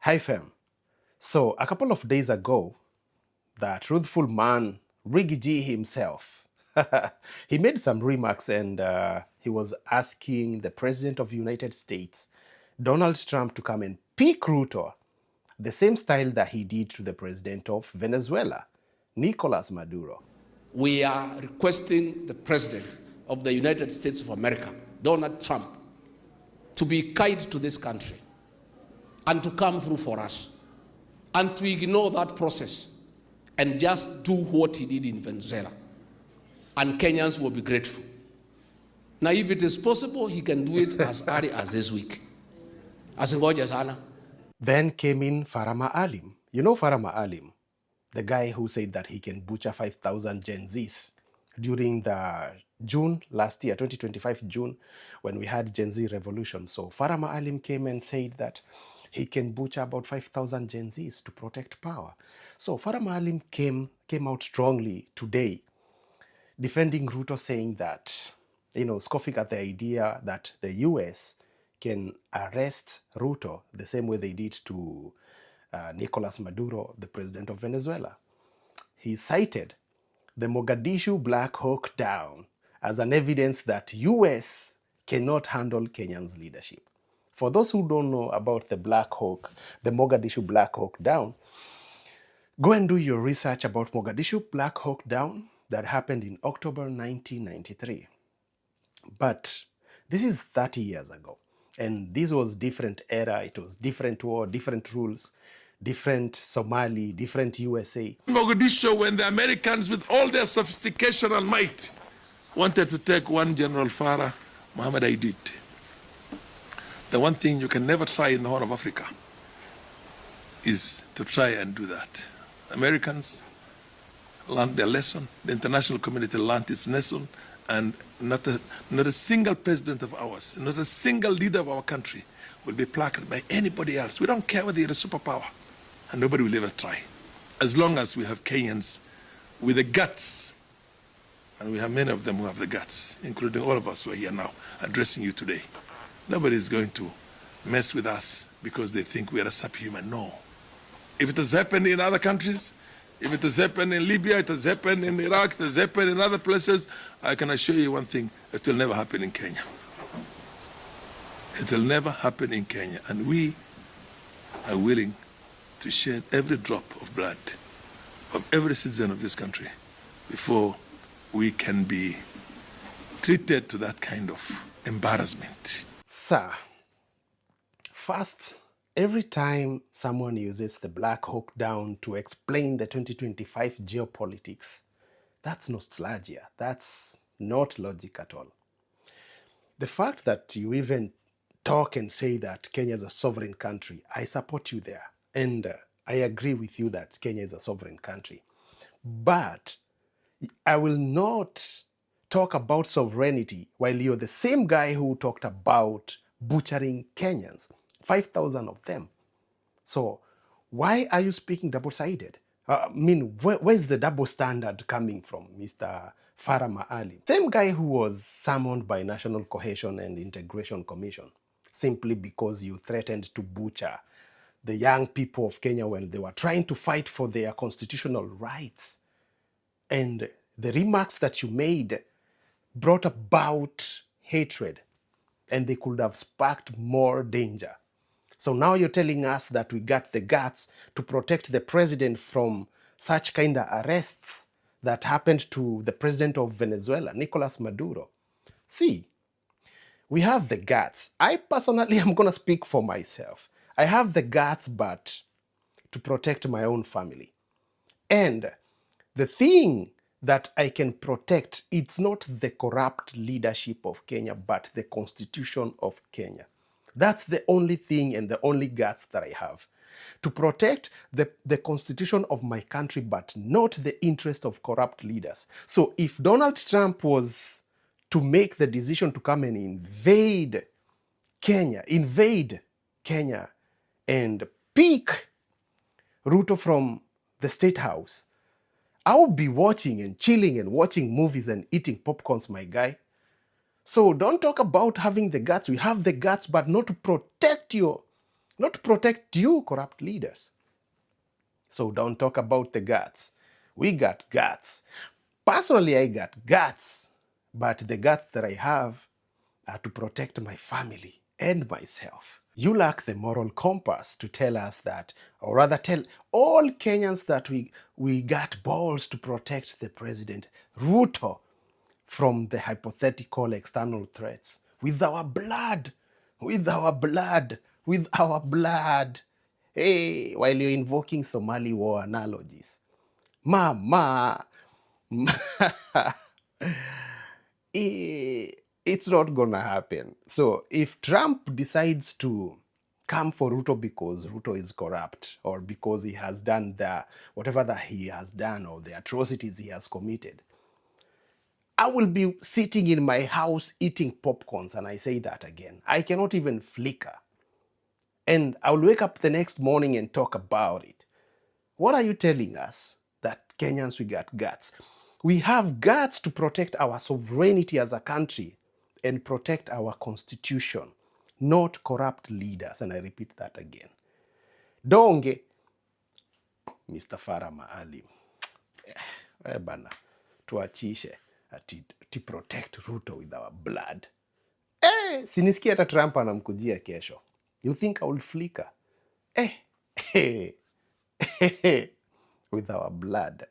Hi, fam. So, a couple of days ago, the truthful man, Riggy G himself, he made some remarks and he was asking the President of the United States, Donald Trump, to come and pick Ruto, the same style that he did to the President of Venezuela, Nicolas Maduro. We are requesting the President of the United States of America, Donald Trump, to be kind to this country and to come through for us and to ignore that process and just do what he did in Venezuela. And Kenyans will be grateful. Now, if it is possible, he can do it as early as this week. Asingoja sana. Then came in Farah Maalim. You know Farah Maalim, the guy who said that he can butcher 5,000 Gen Zs during the June last year, 2025 June, when we had Gen Z revolution. So Farah Maalim came and said that he can butcher about 5,000 Gen Zs to protect power. So Farah Maalim came out strongly today, defending Ruto, saying that, scoffing at the idea that the US can arrest Ruto the same way they did to Nicolas Maduro, the president of Venezuela. He cited the Mogadishu Black Hawk down as an evidence that US cannot handle Kenyan's leadership. For those who don't know about the Black Hawk, the Mogadishu Black Hawk down, go and do your research about Mogadishu Black Hawk down that happened in October 1993. But this is 30 years ago. And this was different era, it was different war, different rules, different Somali, different USA. Mogadishu, when the Americans, with all their sophistication and might, wanted to take one General Farah, Muhammad Aidid. The one thing you can never try in the Horn of Africa is to try and do that. Americans learned their lesson, the international community learned its lesson, and not a single president of ours, not a single leader of our country will be placarded by anybody else. We don't care whether you're a superpower, and nobody will ever try. As long as we have Kenyans with the guts, and we have many of them who have the guts, including all of us who are here now addressing you today, nobody is going to mess with us because they think we are a subhuman. No. If it has happened in other countries, if it has happened in Libya, it has happened in Iraq, it has happened in other places, I can assure you one thing, it will never happen in Kenya. It will never happen in Kenya. And we are willing to shed every drop of blood of every citizen of this country before we can be treated to that kind of embarrassment. Sir, first, every time someone uses the Black Hawk down to explain the 2025 geopolitics, that's nostalgia. That's not logic at all. The fact that you even talk and say that Kenya is a sovereign country, I support you there. And I agree with you that Kenya is a sovereign country. But I will not talk about sovereignty while you're the same guy who talked about butchering Kenyans, 5,000 of them. So why are you speaking double-sided? Where's the double standard coming from, Mr. Farah Maalim? Same guy who was summoned by National Cohesion and Integration Commission simply because you threatened to butcher the young people of Kenya when they were trying to fight for their constitutional rights. And the remarks that you made brought about hatred, and they could have sparked more danger. So now you're telling us that we got the guts to protect the president from such kind of arrests that happened to the president of Venezuela, Nicolas Maduro. See, we have the guts. I personally am going to speak for myself. I have the guts, but to protect my own family. And the thing that I can protect, it's not the corrupt leadership of Kenya, but the Constitution of Kenya. That's the only thing and the only guts that I have. To protect the Constitution of my country, but not the interest of corrupt leaders. So if Donald Trump was to make the decision to come and invade Kenya, and pick Ruto from the State House, I'll be watching and chilling and watching movies and eating popcorns, my guy. So don't talk about having the guts. We have the guts, but not to protect your not to protect you corrupt leaders. So don't talk about the guts. We got guts. Personally, I got guts, but the guts that I have are to protect my family and myself. You lack the moral compass to tell us that, or rather tell all Kenyans that we got balls to protect the president, Ruto, from the hypothetical external threats. With our blood, with our blood, with our blood. Hey, while you're invoking Somali war analogies. Mama, it's not gonna happen. So if Trump decides to come for Ruto because Ruto is corrupt, or because he has done whatever that he has done, or the atrocities he has committed, I will be sitting in my house eating popcorns, and I say that again. I cannot even flicker. And I'll wake up the next morning and talk about it. What are you telling us? That Kenyans, we got guts. We have guts to protect our sovereignty as a country and protect our constitution, not corrupt leaders. And I repeat that again. Donge, Mr. Farah Maalim, bana, tuachishe ati protect Ruto with our blood. Sinisikia hata Trump anamkujia kesho. You think I will flicker? With our blood.